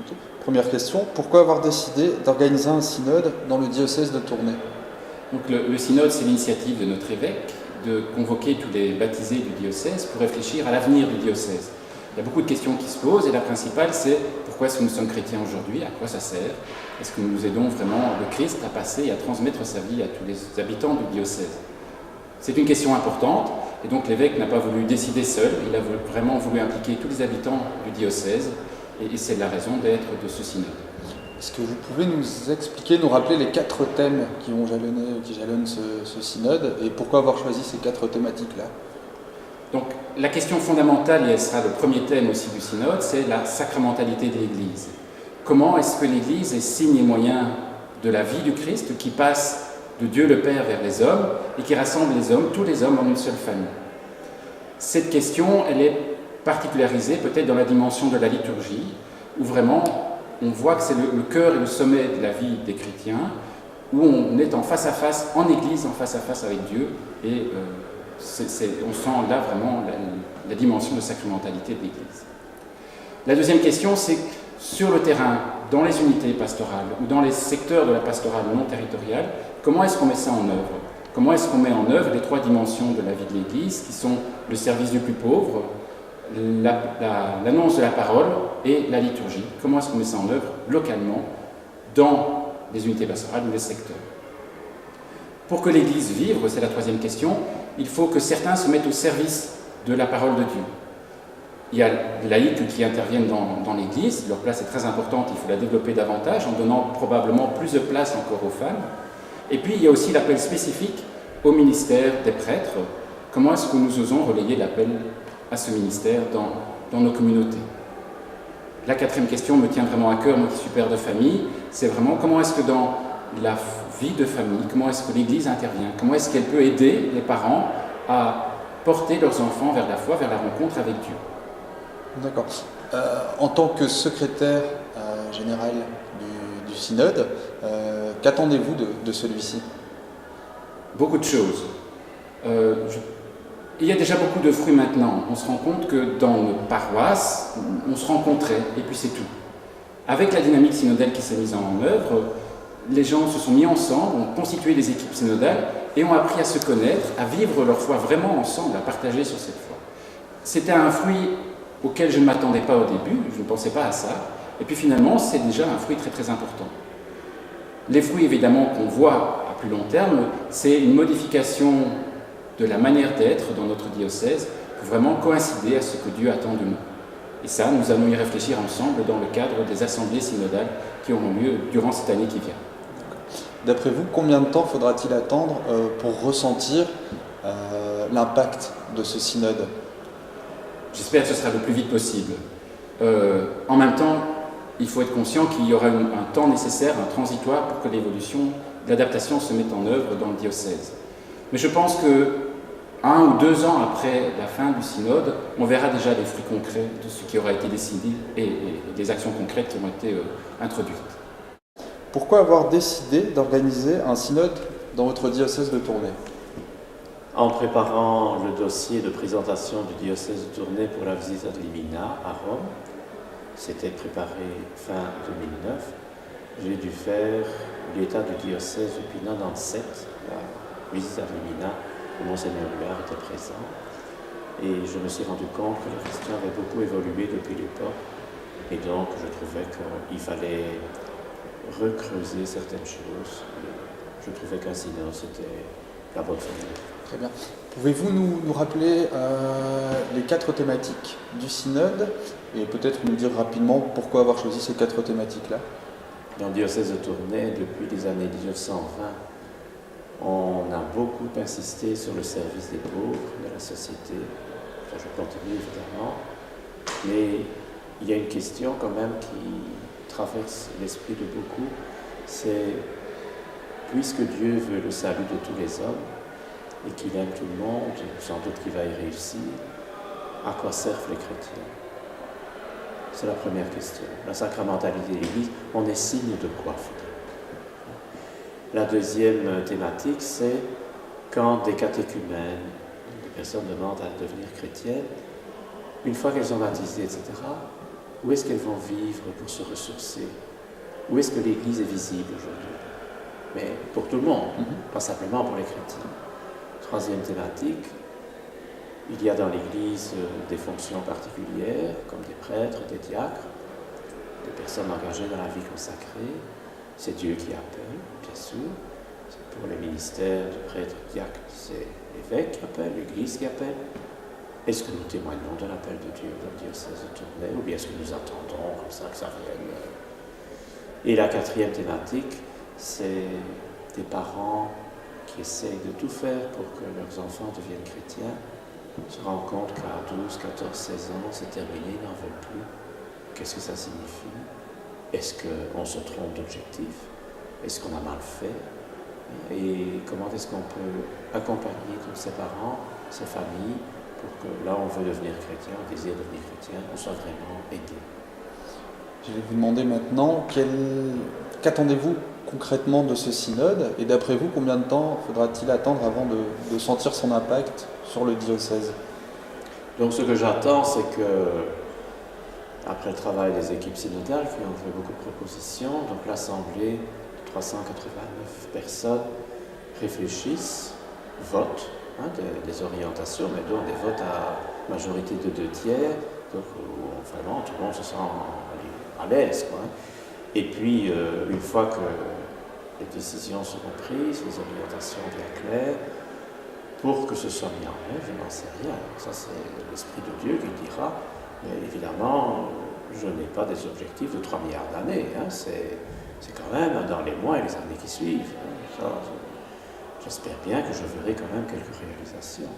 Ok. Première question, pourquoi avoir décidé d'organiser un synode dans le diocèse de Tournai? Donc le synode, c'est l'initiative de notre évêque de convoquer tous les baptisés du diocèse pour réfléchir à l'avenir du diocèse. Il y a beaucoup de questions qui se posent et la principale, c'est pourquoi est-ce que nous sommes chrétiens aujourd'hui? À quoi ça sert? Est-ce que nous aidons vraiment le Christ à passer et à transmettre sa vie à tous les habitants du diocèse? C'est une question importante et donc l'évêque n'a pas voulu décider seul, il a vraiment voulu impliquer tous les habitants du diocèse et c'est la raison d'être de ce synode. Est-ce que vous pouvez nous expliquer, nous rappeler les 4 thèmes qui jalonnent ce synode et pourquoi avoir choisi ces 4 thématiques-là? Donc la question fondamentale, et elle sera le premier thème aussi du synode, c'est la sacramentalité de l'Église. Comment est-ce que l'Église est signe et moyen de la vie du Christ qui passe de Dieu le Père vers les hommes et qui rassemble les hommes, tous les hommes en une seule famille? Cette question, elle est particularisée peut-être dans la dimension de la liturgie, où vraiment on voit que c'est le cœur et le sommet de la vie des chrétiens, où on est en face à face, en Église, en face à face avec Dieu, et on sent là vraiment la dimension de sacramentalité de l'Église. La deuxième question, c'est sur le terrain, dans les unités pastorales ou dans les secteurs de la pastorale non territoriale, comment est-ce qu'on met ça en œuvre? Comment est-ce qu'on met en œuvre les 3 dimensions de la vie de l'Église, qui sont le service du plus pauvre, l'annonce de la parole et la liturgie? Comment est-ce qu'on met ça en œuvre localement dans les unités pastorales ou les secteurs? Pour que l'Église vive, c'est la 3e question, il faut que certains se mettent au service de la parole de Dieu. Il y a les laïcs qui interviennent dans l'Église, leur place est très importante, il faut la développer davantage en donnant probablement plus de place encore aux femmes. Et puis il y a aussi l'appel spécifique au ministère des prêtres. Comment est-ce que nous osons relayer l'appel à ce ministère dans nos communautés? La 4e question me tient vraiment à cœur, moi qui suis père de famille, c'est vraiment comment est-ce que dans la vie de famille, comment est-ce que l'Église intervient? Comment est-ce qu'elle peut aider les parents à porter leurs enfants vers la foi, vers la rencontre avec Dieu? D'accord. En tant que secrétaire général du synode, qu'attendez-vous de celui-ci? Beaucoup de choses. Il y a déjà beaucoup de fruits maintenant. On se rend compte que dans nos paroisses, on se rencontrait et puis c'est tout. Avec la dynamique synodale qui s'est mise en œuvre, les gens se sont mis ensemble, ont constitué des équipes synodales et ont appris à se connaître, à vivre leur foi vraiment ensemble, à partager sur cette foi. C'était un fruit auquel je ne m'attendais pas au début, je ne pensais pas à ça, et puis finalement c'est déjà un fruit très très important. Les fruits évidemment qu'on voit à plus long terme, c'est une modification de la manière d'être dans notre diocèse pour vraiment coïncider à ce que Dieu attend de nous. Et ça, nous allons y réfléchir ensemble dans le cadre des assemblées synodales qui auront lieu durant cette année qui vient. D'après vous, combien de temps faudra-t-il attendre pour ressentir l'impact de ce synode? J'espère que ce sera le plus vite possible. En même temps, il faut être conscient qu'il y aura un temps nécessaire, un transitoire, pour que l'évolution, l'adaptation se mette en œuvre dans le diocèse. Mais je pense que 1 ou 2 ans après la fin du synode, on verra déjà les fruits concrets de ce qui aura été décidé et des actions concrètes qui ont été introduites. Pourquoi avoir décidé d'organiser un synode dans votre diocèse de Tournai? En préparant le dossier de présentation du diocèse de Tournai pour la visite ad limina à Rome, c'était préparé fin 2009, j'ai dû faire l'état du diocèse depuis 1997, la visite ad limina où Monseigneur Huard était présent. Et je me suis rendu compte que la question avait beaucoup évolué depuis l'époque. Et donc, je trouvais qu'il fallait recreuser certaines choses. Et je trouvais qu'un synode, c'était la bonne formule. Très bien. Pouvez-vous nous rappeler les 4 thématiques du synode et peut-être nous dire rapidement pourquoi avoir choisi ces 4 thématiques-là? Dans le diocèse de Tournai, depuis les années 1920, on a beaucoup insisté sur le service des pauvres de la société. Enfin, je continue évidemment, mais il y a une question quand même qui traverse l'esprit de beaucoup, c'est puisque Dieu veut le salut de tous les hommes et qu'il aime tout le monde, sans doute qu'il va y réussir, à quoi servent les chrétiens? C'est la première question. La sacramentalité de l'Église, on est signe de quoi finalement? La deuxième thématique, c'est quand des catéchumènes, des personnes demandent à devenir chrétiennes, une fois qu'elles sont baptisées, etc., où est-ce qu'elles vont vivre pour se ressourcer? Où est-ce que l'Église est visible aujourd'hui? Mais pour tout le monde, pas simplement pour les chrétiens. Troisième thématique, il y a dans l'Église des fonctions particulières, comme des prêtres, des diacres, des personnes engagées dans la vie consacrée. C'est Dieu qui appelle, bien sûr. Pour les ministères de prêtres, diacres, c'est l'évêque qui appelle, l'Église qui appelle. Est-ce que nous témoignons de l'appel de Dieu dans le diocèse de Tournai, ou bien est-ce que nous attendons comme ça que ça vienne? Et la quatrième thématique, c'est des parents qui essayent de tout faire pour que leurs enfants deviennent chrétiens, se rendent compte qu'à 12, 14, 16 ans, c'est terminé, ils n'en veulent plus. Qu'est-ce que ça signifie? Est-ce qu'on se trompe d'objectif? Est-ce qu'on a mal fait? Et comment est-ce qu'on peut accompagner tous ces parents, ces familles, pour que là où on veut devenir chrétien, on désire devenir chrétien, on soit vraiment aidé. Je vais vous demander maintenant, qu'attendez-vous concrètement de ce synode? Et d'après vous, combien de temps faudra-t-il attendre avant de sentir son impact sur le diocèse? Donc ce que j'attends, c'est que, après le travail des équipes synodales qui ont fait beaucoup de propositions, donc l'Assemblée, 389 personnes, réfléchissent, votent des orientations, mais donc des votes à majorité de 2/3, donc vraiment tout le monde se sent à l'aise. Et puis, une fois que les décisions seront prises, les orientations bien claires, pour que ce soit mis en œuvre, je n'en sais rien. Ça, c'est l'Esprit de Dieu qui dira. Mais évidemment, je n'ai pas des objectifs de 3 milliards d'années. C'est quand même dans les mois et les années qui suivent. Ça, j'espère bien que je verrai quand même quelques réalisations.